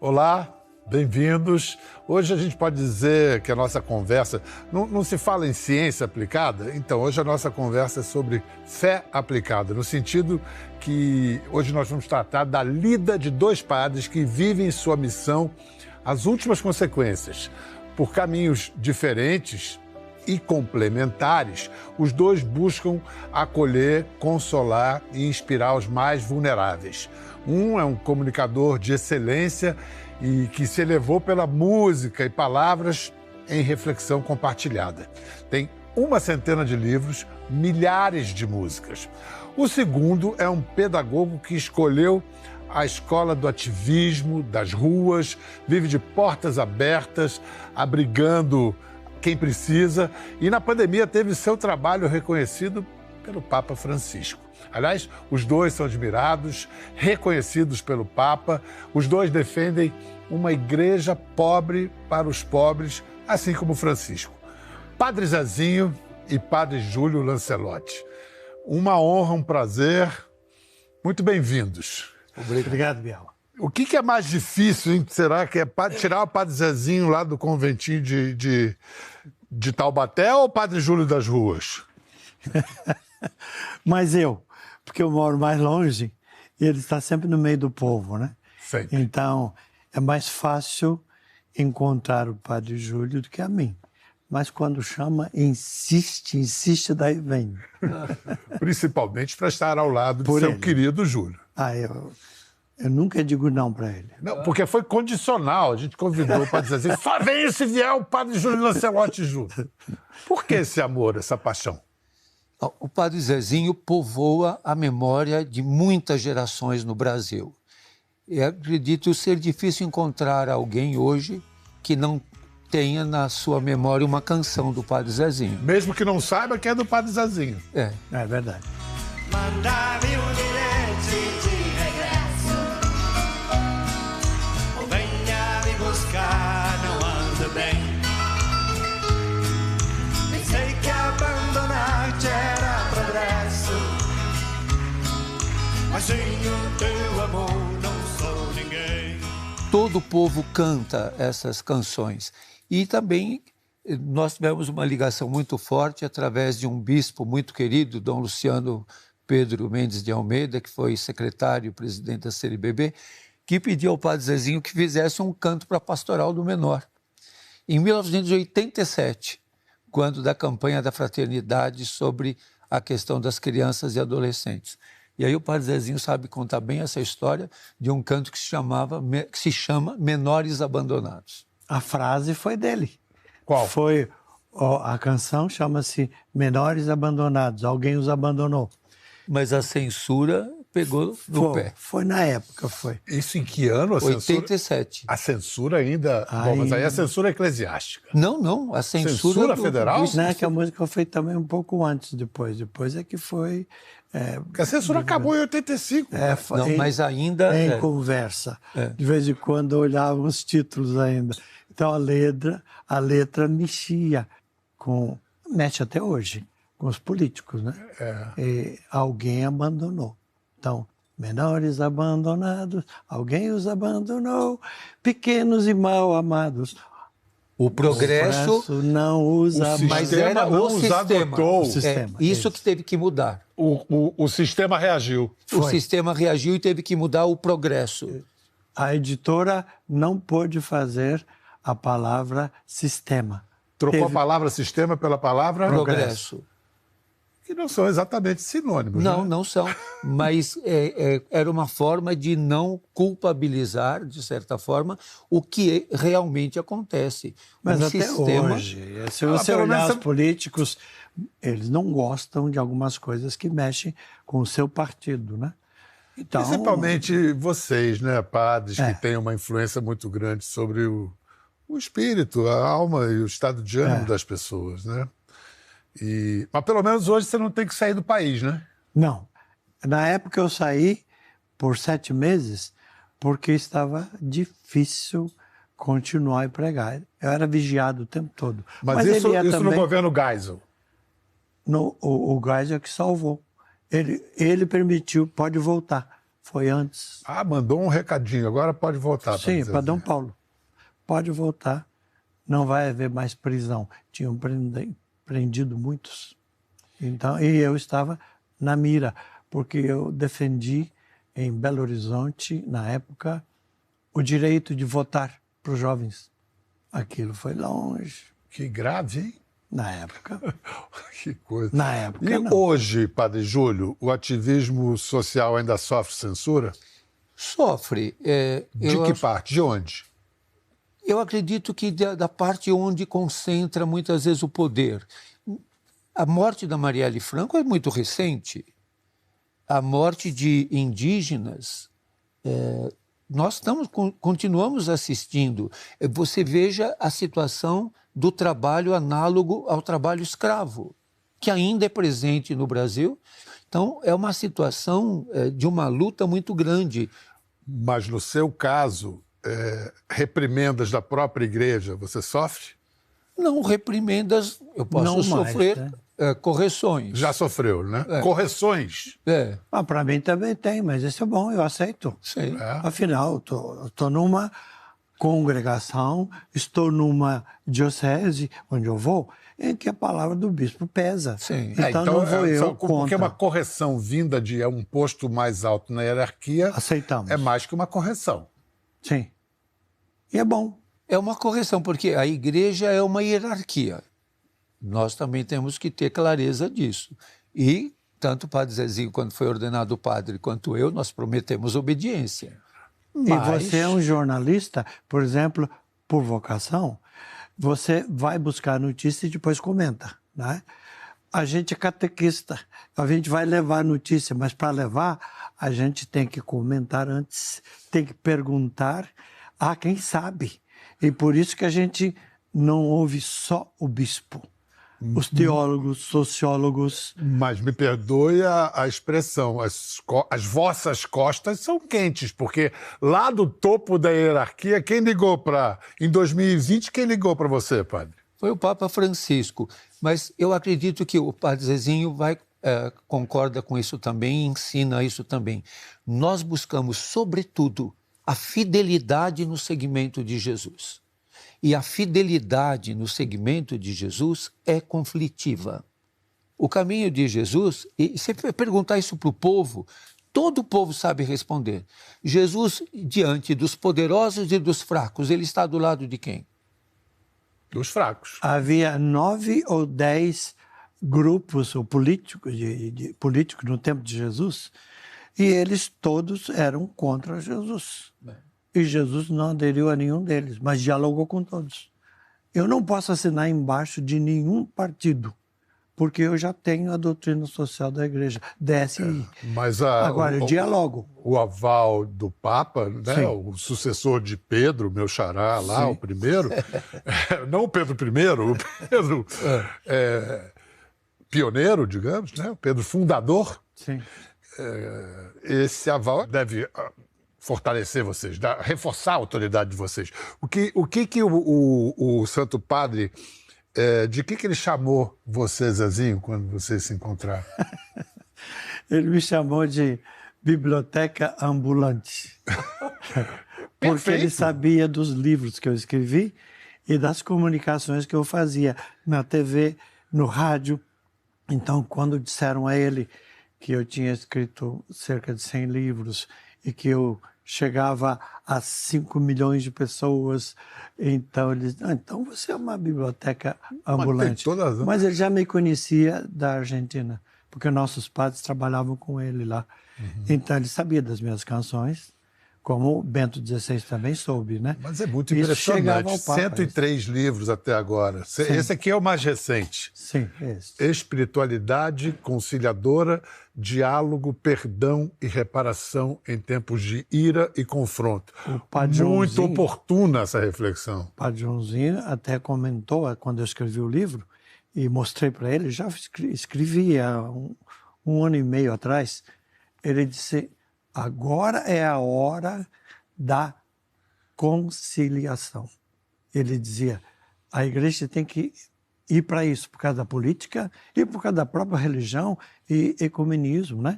Olá, bem-vindos. Hoje a gente pode dizer que a nossa conversa não se fala em ciência aplicada, então hoje a nossa conversa é sobre fé aplicada, no sentido que hoje nós vamos tratar da lida de dois padres que vivem sua missão as últimas consequências. Por caminhos diferentes e complementares, os dois buscam acolher, consolar e inspirar os mais vulneráveis. Um é um comunicador de excelência e que se elevou pela música e palavras em reflexão compartilhada. Tem 100 de livros, milhares de músicas. O segundo é um pedagogo que escolheu a escola do ativismo, das ruas, vive de portas abertas, abrigando quem precisa, e na pandemia teve seu trabalho reconhecido pelo Papa Francisco. Aliás, os dois são admirados, reconhecidos pelo Papa, os dois defendem uma igreja pobre para os pobres, assim como Francisco. Padre Zezinho e Padre Júlio Lancelotti. Uma honra, um prazer. Muito bem-vindos. Obrigado, Bial. O que é mais difícil, hein? Será que é tirar o Padre Zezinho lá do conventinho de Taubaté ou o Padre Júlio das ruas? Mas porque eu moro mais longe e ele está sempre no meio do povo, né? Sempre. Então, é mais fácil encontrar o Padre Júlio do que a mim. Mas quando chama, insiste, daí vem. Principalmente para estar ao lado do seu querido Júlio. Eu nunca digo não para ele. Não, porque foi condicional. A gente convidou o Padre Zezinho. Só vem se vier o Padre Júlio Lancelotti junto. Por que esse amor, essa paixão? O Padre Zezinho povoa a memória de muitas gerações no Brasil. E acredito ser difícil encontrar alguém hoje que não tenha na sua memória uma canção do Padre Zezinho. Mesmo que não saiba que é do Padre Zezinho. É verdade. Mandar-me um bilhete de regresso, ou venha me buscar, não ando bem. Pensei que abandonar-te era progresso, mas sem o teu amor não sou ninguém. Todo o povo canta essas canções. E também nós tivemos uma ligação muito forte através de um bispo muito querido, Dom Luciano Pedro Mendes de Almeida, que foi secretário e presidente da CNBB, que pediu ao Padre Zezinho que fizesse um canto para a Pastoral do Menor. Em 1987, quando da campanha da fraternidade sobre a questão das crianças e adolescentes. E aí o Padre Zezinho sabe contar bem essa história de um canto que se chama Menores Abandonados. A frase foi dele. Qual? A canção chama-se Menores Abandonados. Alguém os abandonou. Mas a censura pegou no pé. Foi na época, foi. Isso em que ano? 87. A censura ainda... Bom, mas aí a censura eclesiástica. Não. A censura federal? Não, é que a música foi também um pouco antes, depois. Depois é que foi... Porque a censura acabou em 85. Não, mas ainda... Em conversa. De vez em quando eu olhava os títulos ainda. Então a letra mexia mexe até hoje, com os políticos, né? E alguém abandonou. Então, menores abandonados, alguém os abandonou, pequenos e mal amados. O progresso não usa, mas era não o os sistema. adotou. O sistema, isso que teve que mudar. O sistema reagiu. O sistema reagiu e teve que mudar o progresso. A editora não pôde fazer a palavra sistema. Trocou a palavra sistema pela palavra Progresso. Que não são exatamente sinônimos. Não, né? não são. Mas era uma forma de não culpabilizar, de certa forma, o que realmente acontece. Mas um até sistema... hoje, se você olhar os políticos, eles não gostam de algumas coisas que mexem com o seu partido, né? Então, Principalmente vocês, né, padres, que têm uma influência muito grande sobre o espírito, a alma e o estado de ânimo das pessoas, né? Mas pelo menos hoje você não tem que sair do país, né? Não. Na época eu saí por 7 meses porque estava difícil continuar a pregar. Eu era vigiado o tempo todo. Mas isso também... no governo Geisel? O Geisel é que salvou. Ele permitiu, pode voltar. Foi antes. Ah, mandou um recadinho. Agora pode voltar. Sim, para Dom Paulo. Pode voltar. Não vai haver mais prisão. Tinham prendido muitos. Então, e eu estava na mira, porque eu defendi em Belo Horizonte, na época, o direito de votar para os jovens. Aquilo foi longe. Que grave, hein? Na época. Que coisa. Na época, E não. hoje, Padre Júlio, o ativismo social ainda sofre censura? Sofre. De que parte? De onde? Eu acredito que da parte onde concentra muitas vezes o poder. A morte da Marielle Franco é muito recente. A morte de indígenas, nós continuamos assistindo. Você veja a situação do trabalho análogo ao trabalho escravo, que ainda é presente no Brasil. Então, é uma situação de uma luta muito grande. Mas no seu caso, reprimendas da própria igreja, você sofre? Não, reprimendas, eu posso Não mais, sofrer né? Já correções. sofreu, né? Correções. Para mim também tem, mas isso é bom, eu aceito. Sim. Afinal, estou numa congregação, estou numa diocese, onde eu vou, em que a palavra do bispo pesa. Sim. Então não vou eu Porque contra. uma correção vinda de um posto mais alto na hierarquia Aceitamos. é mais que uma correção. Sim. E é bom. É uma correção, porque a igreja é uma hierarquia. Nós também temos que ter clareza disso. E tanto o Padre Zezinho, quando foi ordenado padre, quanto eu, nós prometemos obediência. E você é um jornalista, por exemplo, por vocação, você vai buscar a notícia e depois comenta, né? A gente é catequista, a gente vai levar a notícia, mas para levar, a gente tem que comentar antes, tem que perguntar a quem sabe. E por isso que a gente não ouve só o bispo. Os teólogos, sociólogos... Mas me perdoe a expressão, as vossas costas são quentes, porque lá do topo da hierarquia, quem ligou para... Em 2020, quem ligou para você, padre? Foi o Papa Francisco, mas eu acredito que o Padre Zezinho concorda com isso também e ensina isso também. Nós buscamos, sobretudo, a fidelidade no seguimento de Jesus. E a fidelidade no seguimento de Jesus é conflitiva. O caminho de Jesus, e se perguntar isso para o povo, todo o povo sabe responder. Jesus, diante dos poderosos e dos fracos, ele está do lado de quem? Dos fracos. Havia 9 ou 10 grupos ou políticos, políticos no tempo de Jesus, e eles todos eram contra Jesus. E Jesus não aderiu a nenhum deles, mas dialogou com todos. Eu não posso assinar embaixo de nenhum partido, porque eu já tenho a doutrina social da igreja, DSI. Mas agora, eu dialogo. O aval do Papa, né, o sucessor de Pedro, meu xará lá, o primeiro, não o Pedro I, o Pedro pioneiro, digamos, né, o Pedro fundador. Sim. Esse aval deve fortalecer vocês, reforçar a autoridade de vocês. O que o Santo Padre, de que ele chamou você, Zezinho, quando vocês se encontraram? Ele me chamou de biblioteca ambulante. Porque ele sabia dos livros que eu escrevi e das comunicações que eu fazia na TV, no rádio. Então, quando disseram a ele que eu tinha escrito cerca de 100 livros e que eu chegava a 5 milhões de pessoas, então ele disse, então você é uma biblioteca ambulante. Mas ele já me conhecia da Argentina, porque nossos padres trabalhavam com ele lá. Então ele sabia das minhas canções, como o Bento XVI também soube, né? Mas é muito impressionante, 103 livros até agora. Sim. Esse aqui é o mais recente. Sim, esse. Espiritualidade conciliadora, diálogo, perdão e reparação em tempos de ira e confronto. Muito oportuna essa reflexão. O Padre Joãozinho até comentou, quando eu escrevi o livro, e mostrei para ele, já escrevi há um ano e meio atrás, ele disse... Agora é a hora da conciliação. Ele dizia, a igreja tem que ir para isso, por causa da política e por causa da própria religião e ecumenismo, né?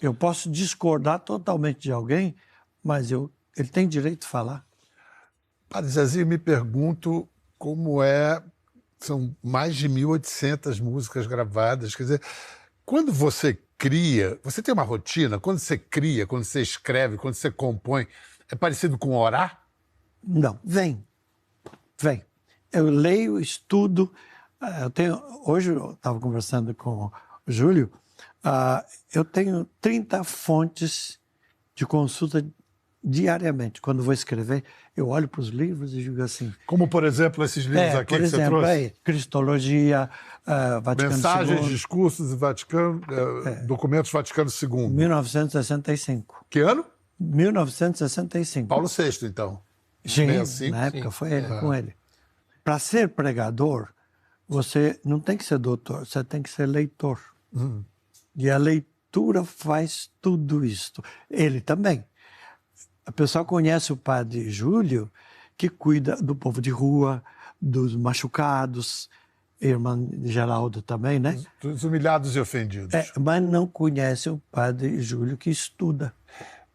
Eu posso discordar totalmente de alguém, mas ele tem direito de falar. Padre Zezinho, me pergunto como são mais de 1.800 músicas gravadas, quer dizer, quando você cria, você tem uma rotina? Quando você cria, quando você escreve, quando você compõe, é parecido com orar? Não, vem. Eu leio, estudo. Hoje eu estava conversando com o Júlio, eu tenho 30 fontes de consulta diariamente. Quando vou escrever, eu olho para os livros e digo assim... Como, por exemplo, esses livros aqui por que exemplo, você trouxe? Cristologia, Vaticano Mensagens, II. discursos, Vaticano, documentos Vaticano II. 1965. Que ano? 1965. Paulo VI, então. Sim, 65. na época foi com ele. Para ser pregador, você não tem que ser doutor, você tem que ser leitor. E a leitura faz tudo isso. Ele também. O pessoal conhece o padre Júlio, que cuida do povo de rua, dos machucados, irmã Geraldo também, né? Dos humilhados e ofendidos. Mas não conhece o padre Júlio, que estuda.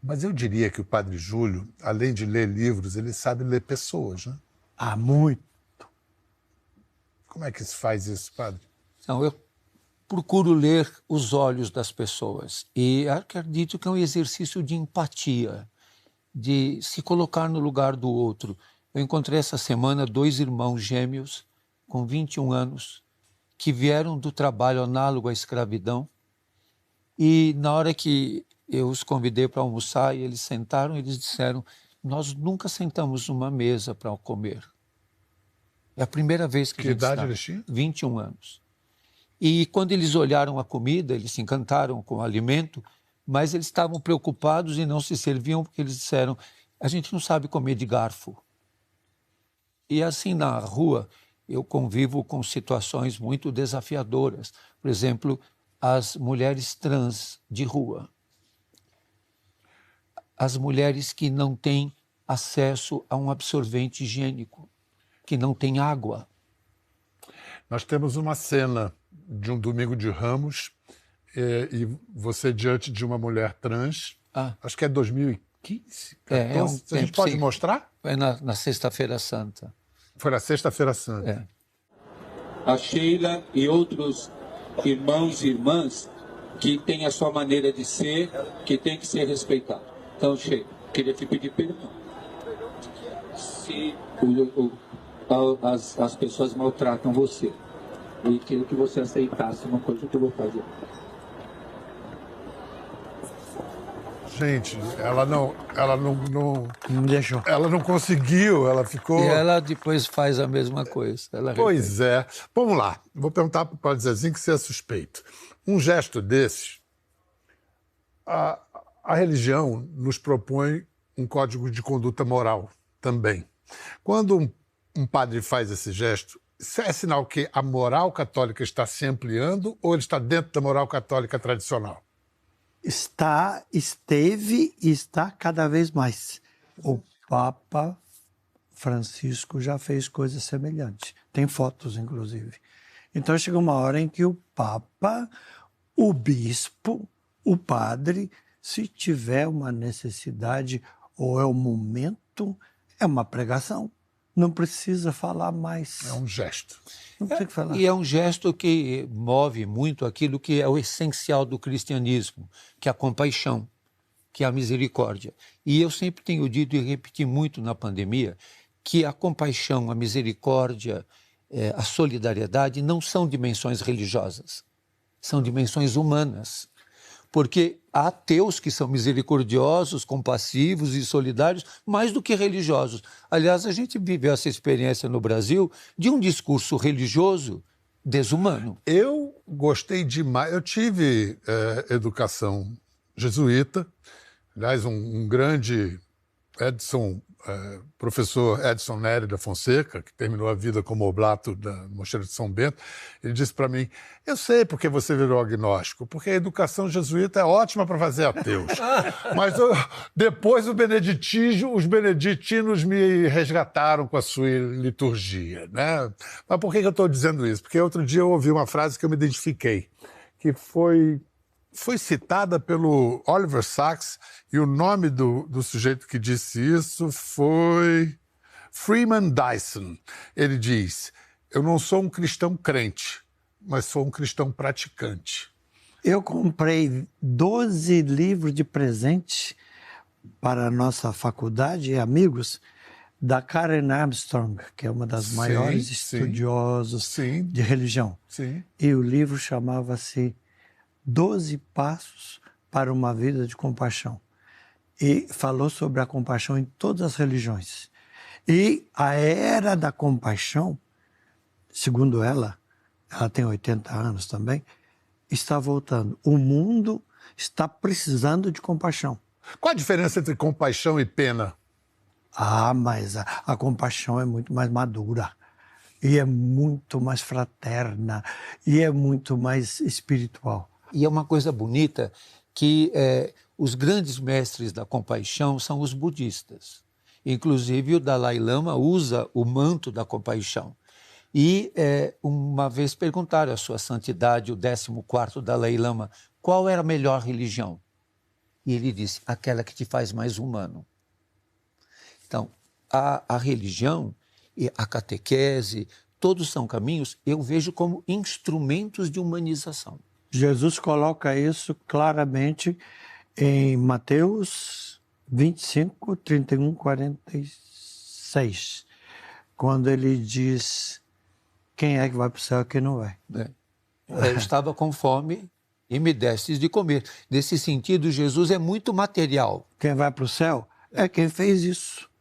Mas eu diria que o padre Júlio, além de ler livros, ele sabe ler pessoas, né? Muito. Como é que se faz isso, padre? Então, eu procuro ler os olhos das pessoas e acredito que é um exercício de empatia, de se colocar no lugar do outro. Eu encontrei essa semana 2 irmãos gêmeos com 21 anos que vieram do trabalho análogo à escravidão e na hora que eu os convidei para almoçar e eles sentaram, eles disseram: nós nunca sentamos numa mesa para comer. É a primeira vez que a gente idade está. eles tinham? 21 anos. E quando eles olharam a comida, eles se encantaram com o alimento, mas eles estavam preocupados e não se serviam porque eles disseram: a gente não sabe comer de garfo. E assim na rua eu convivo com situações muito desafiadoras. Por exemplo, as mulheres trans de rua. As mulheres que não têm acesso a um absorvente higiênico, que não têm água. Nós temos uma cena de um domingo de Ramos e você diante de uma mulher trans, acho que é 2015, 14. A gente pode mostrar? Foi na Sexta-feira Santa. Foi na Sexta-feira Santa. A Sheila e outros irmãos e irmãs que têm a sua maneira de ser, que tem que ser respeitado. Então, Sheila, queria te pedir perdão. Se as pessoas maltratam você, e queria que você aceitasse uma coisa que eu vou fazer. Gente, ela não deixou. Ela não conseguiu, ela ficou... E ela depois faz a mesma coisa. Pois é. Vamos lá, vou perguntar para o padre Zezinho, que você é suspeito. Um gesto desses, a religião nos propõe um código de conduta moral também. Quando um padre faz esse gesto, isso é sinal que a moral católica está se ampliando ou ele está dentro da moral católica tradicional? Esteve e está cada vez mais. O Papa Francisco já fez coisas semelhantes. Tem fotos, inclusive. Então chega uma hora em que o Papa, o bispo, o padre, se tiver uma necessidade ou é o momento, é uma pregação. Não precisa falar mais. É um gesto. Não precisa falar. E é um gesto que move muito aquilo que é o essencial do cristianismo, que é a compaixão, que é a misericórdia. E eu sempre tenho dito e repeti muito na pandemia que a compaixão, a misericórdia, a solidariedade não são dimensões religiosas, são dimensões humanas. Porque há ateus que são misericordiosos, compassivos e solidários, mais do que religiosos. Aliás, a gente viveu essa experiência no Brasil de um discurso religioso desumano. Eu gostei demais. Eu tive educação jesuíta. Aliás, um grande professor Edson Nery da Fonseca, que terminou a vida como oblato da Mosteiro de São Bento, ele disse para mim: eu sei porque você virou agnóstico, porque a educação jesuíta é ótima para fazer ateus. Mas depois os beneditinos me resgataram com a sua liturgia, né? Mas por que eu estou dizendo isso? Porque outro dia eu ouvi uma frase que eu me identifiquei, que foi foi citada pelo Oliver Sacks e o nome do sujeito que disse isso foi Freeman Dyson. Ele diz: eu não sou um cristão crente, mas sou um cristão praticante. Eu comprei 12 livros de presente para a nossa faculdade e amigos da Karen Armstrong, que é uma das maiores estudiosas de religião. Sim. E o livro chamava-se 12 Passos para uma Vida de Compaixão. E falou sobre a compaixão em todas as religiões. E a era da compaixão, segundo ela tem 80 anos também, está voltando. O mundo está precisando de compaixão. Qual a diferença entre compaixão e pena? Mas a compaixão é muito mais madura, e é muito mais fraterna, e é muito mais espiritual. E é uma coisa bonita que os grandes mestres da compaixão são os budistas. Inclusive o Dalai Lama usa o manto da compaixão. E uma vez perguntaram à sua santidade, o 14º Dalai Lama, qual era a melhor religião? E ele disse, aquela que te faz mais humano. Então, a religião e a catequese, todos são caminhos, eu vejo como instrumentos de humanização. Jesus coloca isso claramente em Mateus 25, 31, 46, quando ele diz quem é que vai para o céu e quem não vai. Eu estava com fome e me destes de comer. Nesse sentido, Jesus é muito material. Quem vai para o céu é quem fez isso.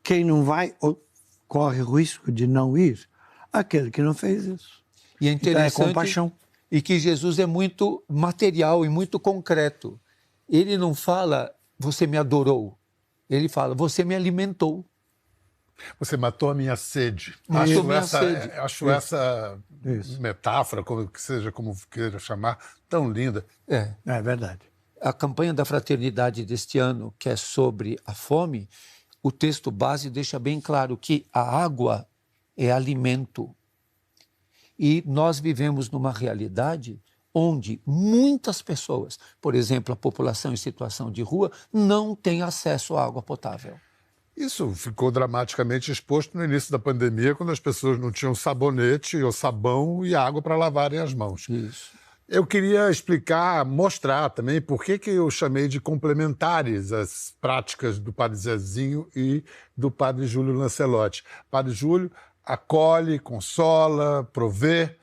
Quem não vai ou corre o risco de não ir, aquele que não fez isso. E é interessante então é compaixão. E que Jesus é muito material e muito concreto. Ele não fala, você me adorou. Ele fala, você me alimentou. Você matou a minha sede. Acho essa metáfora, como queira chamar, tão linda. É verdade. A campanha da fraternidade deste ano, que é sobre a fome, o texto base deixa bem claro que a água é alimento. E nós vivemos numa realidade onde muitas pessoas, por exemplo, a população em situação de rua, não tem acesso à água potável. Isso ficou dramaticamente exposto no início da pandemia, quando as pessoas não tinham sabonete ou sabão e água para lavarem as mãos. Isso. Eu queria explicar, mostrar também por que eu chamei de complementares as práticas do Padre Zezinho e do Padre Júlio Lancelotti. Padre Júlio acolhe, consola, provê,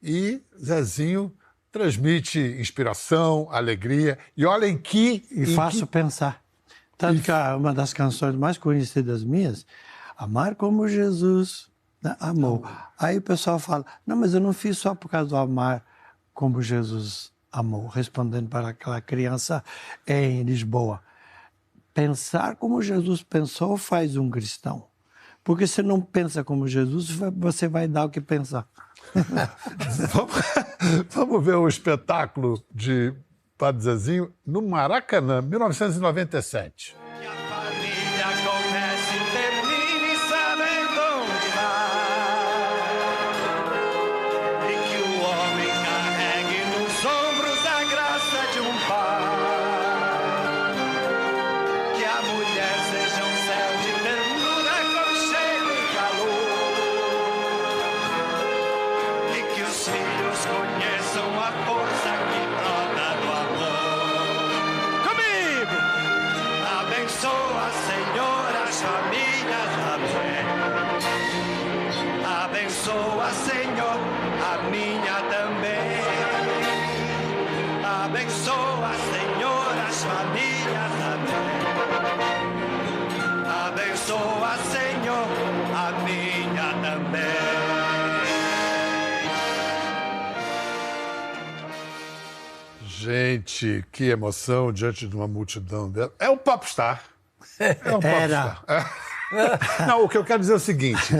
e Zezinho transmite inspiração, alegria. E olhem faço pensar. Tanto que uma das canções mais conhecidas minhas, Amar como Jesus, né, amou. Aí o pessoal fala, não, mas eu não fiz só por causa do amar como Jesus amou, respondendo para aquela criança em Lisboa. Pensar como Jesus pensou faz um cristão. Porque se não pensa como Jesus, você vai dar o que pensar. Vamos ver o espetáculo de Padre Zezinho no Maracanã, 1997. Que a família comece e termine sabendo onde vai. E que o homem carregue nos ombros a graça de um pai. Que a mulher seja um céu de ternura, aconchego e calor. E que os filhos conheçam a força que brota do amor. Comigo! Abençoa, Senhor, as famílias, amém. Abençoa, Senhor, a minha também. Abençoa, Senhor, as famílias, amém. Abençoa, Senhor, a minha também. Gente, que emoção diante de uma multidão dela. É um popstar. É um Era. popstar. Não, o que eu quero dizer é o seguinte.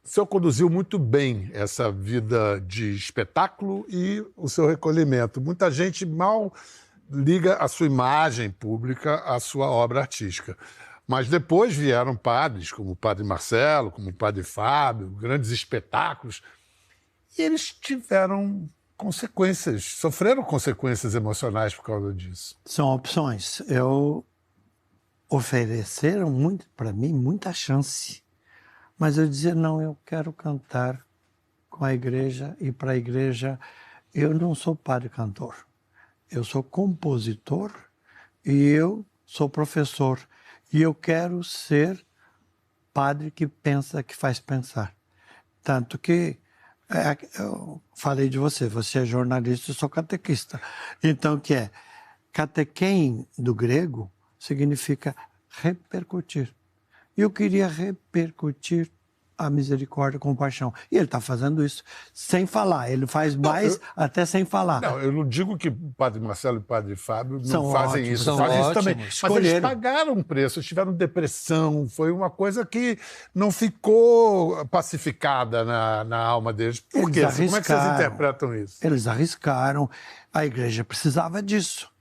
O senhor conduziu muito bem essa vida de espetáculo e o seu recolhimento. Muita gente mal liga a sua imagem pública à sua obra artística. Mas depois vieram padres, como o Padre Marcelo, como o Padre Fábio, grandes espetáculos, e eles tiveram consequências, sofreram consequências emocionais por causa disso. São opções. Ofereceram muito para mim, muita chance. Mas eu dizia, não, eu quero cantar com a igreja e para a igreja. Eu não sou padre-cantor. Eu sou compositor e eu sou professor. E eu quero ser padre que pensa, que faz pensar. Tanto que eu falei de você é jornalista, eu sou catequista. Então, que é catequem do grego significa repercutir. E eu queria repercutir a misericórdia, a compaixão. E ele está fazendo isso sem falar. Ele faz mais até sem falar. Não, eu não digo que o padre Marcelo e o padre Fábio não fazem ótimos, isso. são Fazem isso ótimos. também. Mas eles pagaram um preço, eles tiveram depressão. Foi uma coisa que não ficou pacificada na alma deles. Por quê? Como é que vocês interpretam isso? Eles arriscaram. A igreja precisava disso.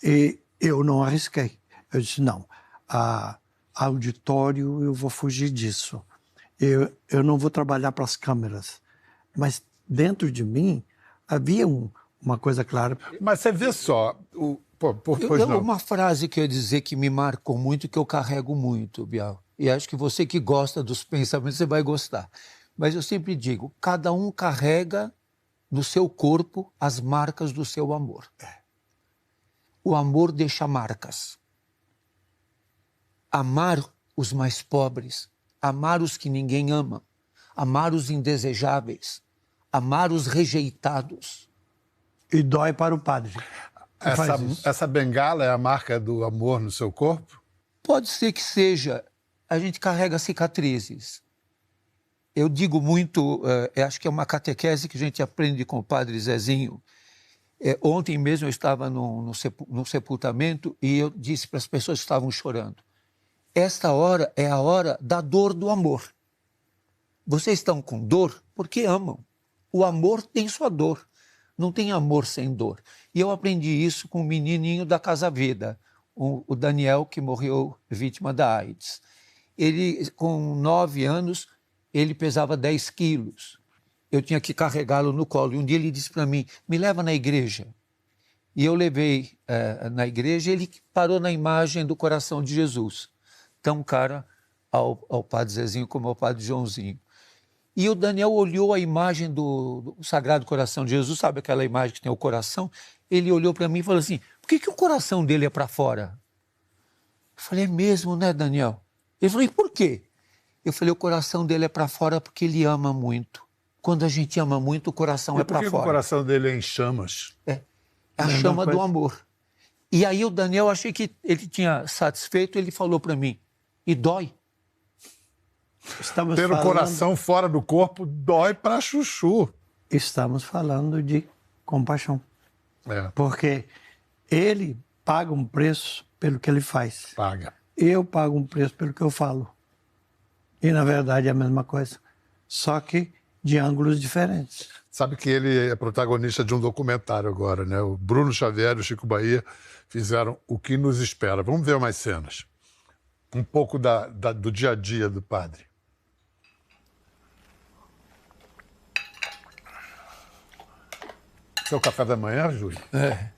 E eu não arrisquei. Eu disse, não, auditório, eu vou fugir disso. Eu não vou trabalhar para as câmeras. Mas dentro de mim havia uma coisa clara. Mas você vê só... Uma frase que eu ia dizer que me marcou muito, que eu carrego muito, Bial. E acho que você que gosta dos pensamentos, você vai gostar. Mas eu sempre digo, cada um carrega no seu corpo as marcas do seu amor. O amor deixa marcas. Amar os mais pobres, amar os que ninguém ama, amar os indesejáveis, amar os rejeitados. E dói para o padre. Essa bengala é a marca do amor no seu corpo? Pode ser que seja. A gente carrega cicatrizes. Eu digo muito, acho que é uma catequese que a gente aprende com o padre Zezinho. Ontem mesmo eu estava num sepultamento e eu disse para as pessoas que estavam chorando, esta hora é a hora da dor do amor. Vocês estão com dor porque amam. O amor tem sua dor. Não tem amor sem dor. E eu aprendi isso com o menininho da Casa Vida, o Daniel, que morreu vítima da AIDS. Ele, com 9 anos, ele pesava 10 quilos. Eu tinha que carregá-lo no colo. E um dia ele disse para mim, me leva na igreja. E eu levei na igreja, ele parou na imagem do coração de Jesus, tão cara ao padre Zezinho como ao padre Joãozinho. E o Daniel olhou a imagem do Sagrado Coração de Jesus, sabe aquela imagem que tem o coração? Ele olhou para mim e falou assim, por que o coração dele é para fora? Eu falei, é mesmo, né, Daniel? Ele falou, e por quê? Eu falei, o coração dele é para fora porque ele ama muito. Quando a gente ama muito, o coração é para fora. Por que o coração dele é em chamas? É a chama do amor. E aí o Daniel, achei que ele tinha satisfeito, ele falou para mim, e dói. Ter o coração fora do corpo dói para chuchu. Estamos falando de compaixão. Porque ele paga um preço pelo que ele faz. Paga. Eu pago um preço pelo que eu falo. E, na verdade, é a mesma coisa. Só que de ângulos diferentes. Sabe que ele é protagonista de um documentário agora, né? O Bruno Xavier e o Chico Bahia fizeram O Que Nos Espera. Vamos ver umas cenas. Um pouco do dia a dia do padre. Seu café da manhã, Júlio? É.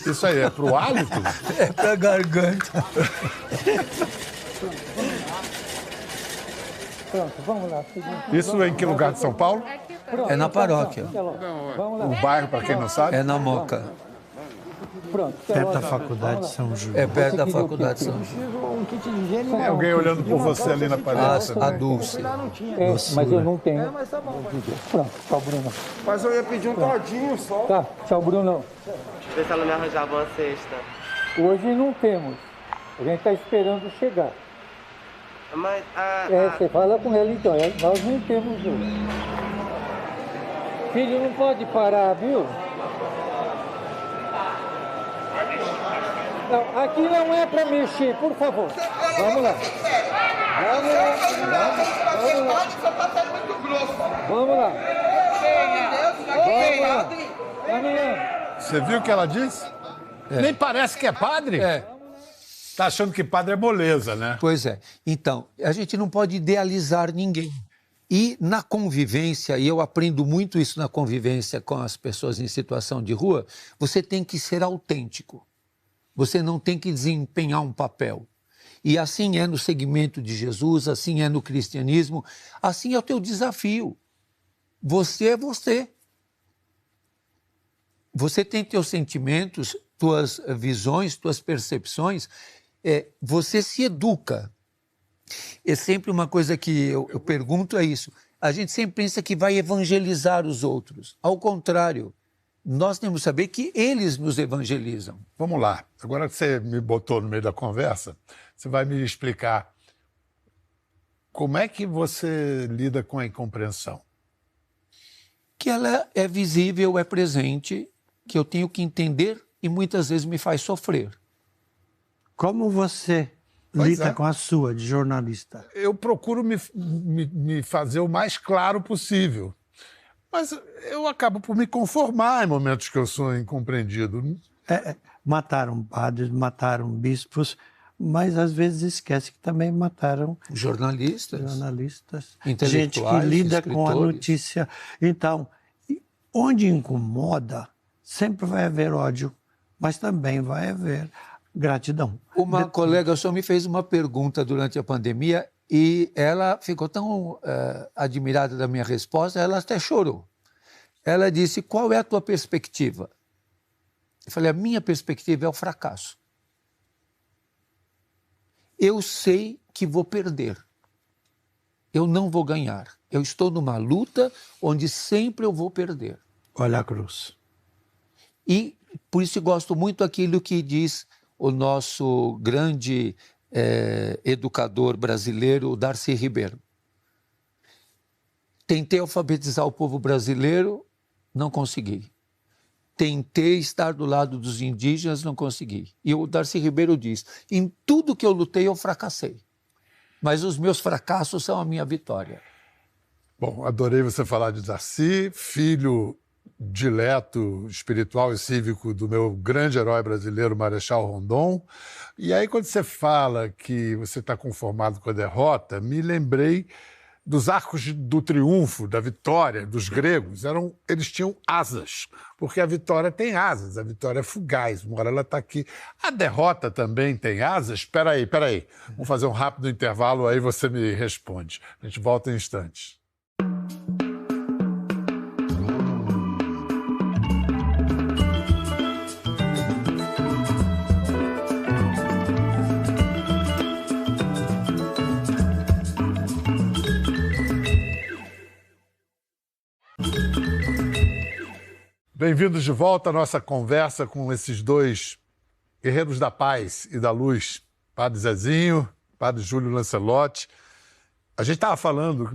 Isso aí é pro hálito? É pra garganta. Pronto, vamos lá. Isso é em que lugar de São Paulo? É na paróquia. O bairro, para quem não sabe? É na Moca. Perto da Faculdade de São Júlio. É perto da Faculdade de São Júlio. Tem alguém olhando por você ali na parede. A Dulce. Mas eu não tenho. Mas tá bom. Pronto, tchau, Bruno. Mas eu ia pedir um todinho só. Tá, tchau, Bruno. Vê se ela me arranjava uma cesta. Hoje não temos. A gente está esperando chegar. Mas você fala com ela então. Nós não temos hoje. Filho, não pode parar, viu? Não, aqui não é para mexer, por favor. Vamos lá. Vamos lá. Você viu o que ela disse? Nem parece que é padre. Tá achando que padre é moleza, né? Pois é. Então, a gente não pode idealizar ninguém. E na convivência, e eu aprendo muito isso na convivência com as pessoas em situação de rua, você tem que ser autêntico. Você não tem que desempenhar um papel. E assim é no segmento de Jesus, assim é no cristianismo, assim é o teu desafio. Você é você. Você tem teus sentimentos, tuas visões, tuas percepções, você se educa. É sempre uma coisa que eu pergunto é isso. A gente sempre pensa que vai evangelizar os outros. Ao contrário, nós temos que saber que eles nos evangelizam. Vamos lá. Agora que você me botou no meio da conversa, você vai me explicar como é que você lida com a incompreensão. Que ela é visível, é presente, que eu tenho que entender e muitas vezes me faz sofrer. Como você lida com a sua, de jornalista? Eu procuro me fazer o mais claro possível. Mas eu acabo por me conformar em momentos que eu sou incompreendido. Mataram padres, mataram bispos, mas às vezes esquece que também mataram jornalistas, gente que lida com a notícia. Então, onde incomoda, sempre vai haver ódio, mas também vai haver gratidão. Uma colega só me fez uma pergunta durante a pandemia e ela ficou tão admirada da minha resposta, ela até chorou. Ela disse, qual é a tua perspectiva? Eu falei, a minha perspectiva é o fracasso. Eu sei que vou perder. Eu não vou ganhar. Eu estou numa luta onde sempre eu vou perder. Olha a cruz. E por isso eu gosto muito daquilo que diz o nosso grande educador brasileiro, Darcy Ribeiro. Tentei alfabetizar o povo brasileiro, não consegui. Tentei estar do lado dos indígenas, não consegui. E o Darcy Ribeiro diz, em tudo que eu lutei, eu fracassei. Mas os meus fracassos são a minha vitória. Bom, adorei você falar de Darcy, filho dileto, espiritual e cívico do meu grande herói brasileiro, Marechal Rondon. E aí, quando você fala que você está conformado com a derrota, me lembrei dos arcos do triunfo, da vitória dos gregos. Eles tinham asas, porque a vitória tem asas, a vitória é fugaz, uma hora ela está aqui. A derrota também tem asas? Espera aí. Vamos fazer um rápido intervalo, aí você me responde. A gente volta em instantes. Bem-vindos de volta à nossa conversa com esses dois guerreiros da paz e da luz, Padre Zezinho, Padre Júlio Lancelotti. A gente estava falando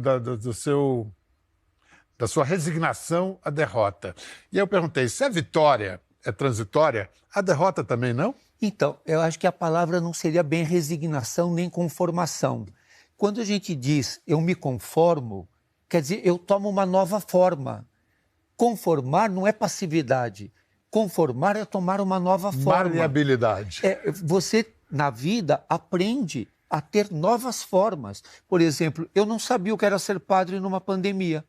da sua resignação à derrota. E eu perguntei, se a vitória é transitória, a derrota também não? Então, eu acho que a palavra não seria bem resignação nem conformação. Quando a gente diz eu me conformo, quer dizer, eu tomo uma nova forma. Conformar não é passividade. Conformar é tomar uma nova forma. Maleabilidade. Você, na vida, aprende a ter novas formas. Por exemplo, eu não sabia o que era ser padre numa pandemia.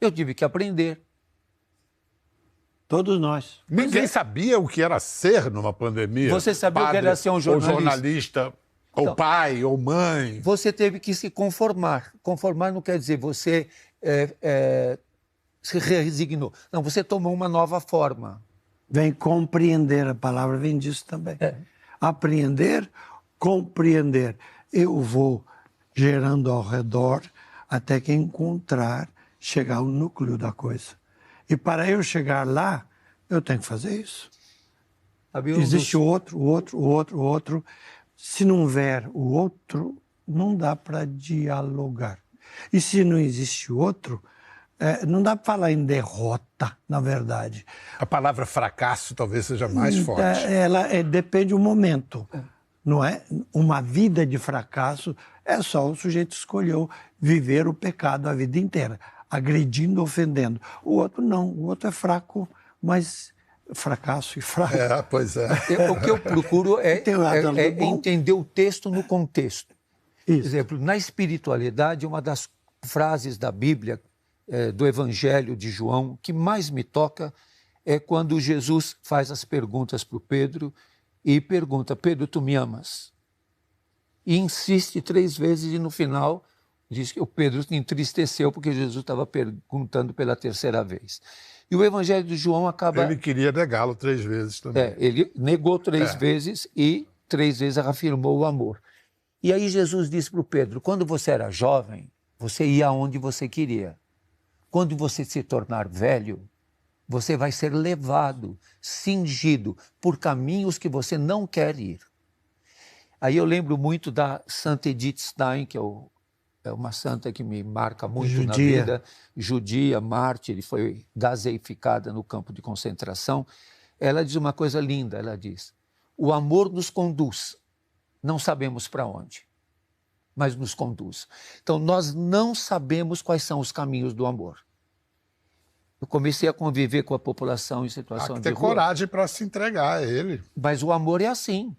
Eu tive que aprender. Todos nós. Ninguém sabia o que era ser numa pandemia. Você sabia o que era ser um jornalista? Ou jornalista, ou pai, ou mãe. Você teve que se conformar. Conformar não quer dizer você se resignou. Não, você tomou uma nova forma. Vem compreender, a palavra vem disso também. Apreender, compreender. Eu vou gerando ao redor até que encontrar, chegar ao núcleo da coisa. E para eu chegar lá, eu tenho que fazer isso. Existe o outro. Se não houver o outro, não dá para dialogar. E se não existe outro, não dá para falar em derrota, na verdade. A palavra fracasso talvez seja mais forte. Depende do momento, não é? Uma vida de fracasso é só o sujeito escolheu viver o pecado a vida inteira, agredindo, ofendendo. O outro não, o outro é fraco, mas fracasso e fraco. Pois é. O que eu procuro é entender o texto no contexto. Isso. Por exemplo, na espiritualidade, uma das frases da Bíblia, do Evangelho de João, que mais me toca é quando Jesus faz as perguntas para o Pedro e pergunta: Pedro, tu me amas? E insiste 3 vezes e no final diz que o Pedro se entristeceu porque Jesus estava perguntando pela 3ª vez. E o Evangelho de João acaba... Ele queria negá-lo 3 vezes também. Ele negou 3 vezes e 3 vezes reafirmou o amor. E aí Jesus disse para o Pedro: quando você era jovem, você ia aonde você queria. Quando você se tornar velho, você vai ser levado, cingido por caminhos que você não quer ir. Aí eu lembro muito da Santa Edith Stein, que é uma santa que me marca muito na vida, judia, mártir, foi gaseificada no campo de concentração. Ela diz uma coisa linda, ela diz: o amor nos conduz, não sabemos para onde, mas nos conduz. Então nós não sabemos quais são os caminhos do amor. Eu comecei a conviver com a população em situação de rua. Tem coragem para se entregar a ele. Mas o amor é assim.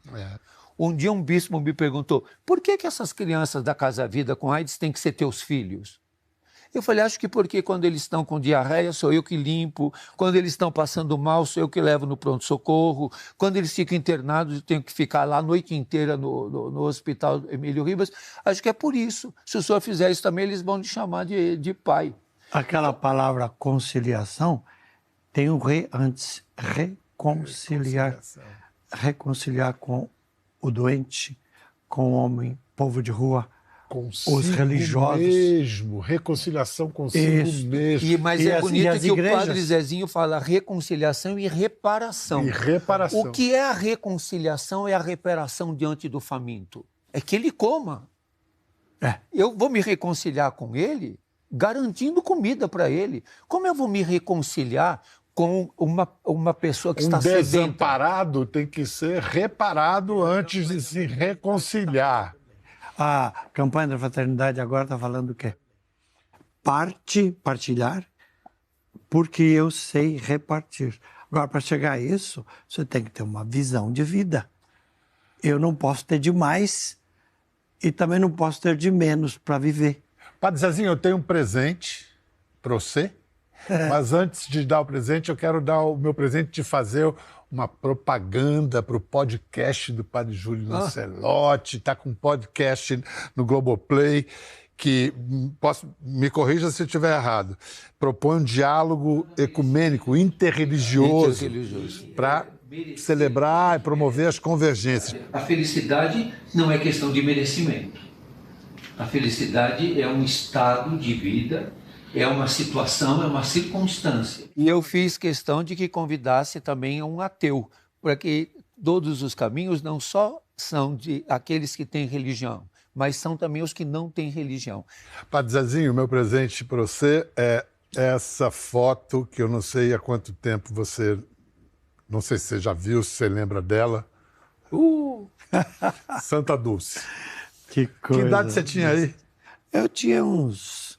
Um dia um bispo me perguntou: por que essas crianças da Casa Vida com AIDS têm que ser teus filhos? Eu falei: acho que porque quando eles estão com diarreia sou eu que limpo, quando eles estão passando mal sou eu que levo no pronto-socorro, quando eles ficam internados eu tenho que ficar lá a noite inteira no hospital Emílio Ribas. Acho que é por isso. Se o senhor fizer isso também, eles vão te chamar de pai. Aquela palavra conciliação tem um antes, reconciliar. Reconciliar com o doente, com o homem, povo de rua, consigo os religiosos. Mesmo, reconciliação consigo mesmo. Mas é bonito que o Padre Zezinho fala reconciliação e reparação. O que é a reconciliação? É a reparação diante do faminto. É que ele coma. Eu vou me reconciliar com ele garantindo comida para ele. Como eu vou me reconciliar com uma pessoa que está sedenta? Desamparado tem que ser reparado antes de se reconciliar. A campanha da fraternidade agora está falando o quê? Partilhar, porque eu sei repartir. Agora, para chegar a isso, você tem que ter uma visão de vida. Eu não posso ter de mais e também não posso ter de menos para viver. Padre Zezinho, eu tenho um presente para você, mas antes de dar o presente, eu quero dar o meu presente de fazer uma propaganda para o podcast do Padre Júlio Lancelotti. Está com um podcast no Globoplay que, me corrija se eu estiver errado, propõe um diálogo ecumênico, interreligioso. Para celebrar e promover as convergências. A felicidade não é questão de merecimento. A felicidade é um estado de vida, é uma situação, é uma circunstância. E eu fiz questão de que convidasse também um ateu, para que todos os caminhos não só são de aqueles que têm religião, mas são também os que não têm religião. Padre Zezinho, meu presente para você é essa foto que eu não sei há quanto tempo você... Não sei se você já viu, se você lembra dela. Santa Dulce. Que coisa. Que idade você tinha aí? Eu tinha uns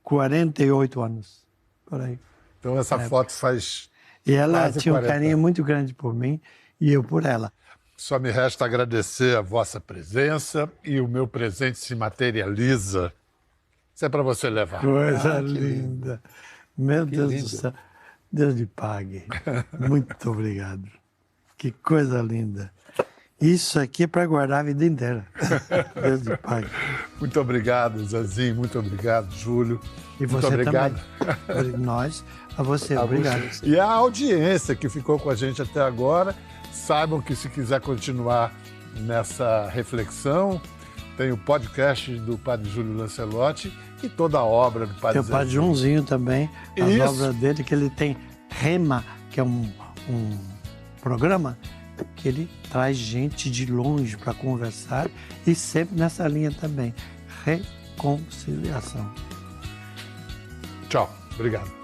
48 anos, por aí. Então essa foto faz E ela quase tinha 40. um carinho muito grande por mim e eu por ela. Só me resta agradecer a vossa presença e o meu presente se materializa. Isso é para você levar. Coisa linda. Meu Deus do céu. Deus lhe pague. Muito obrigado. Que coisa linda. Isso aqui é para guardar a vida inteira. Deus lhe pague. Muito obrigado, Zezinho. Muito obrigado, Júlio. E você muito obrigado. também. Nós, a você. Obrigado. E a audiência que ficou com a gente até agora, saibam que se quiser continuar nessa reflexão, tem o podcast do Padre Júlio Lancelotti e toda a obra do Padre Tem o Padre Joãozinho também, as obras dele, que ele tem Rema, que é um programa que ele traz gente de longe para conversar e sempre nessa linha também, reconciliação. Tchau, obrigado.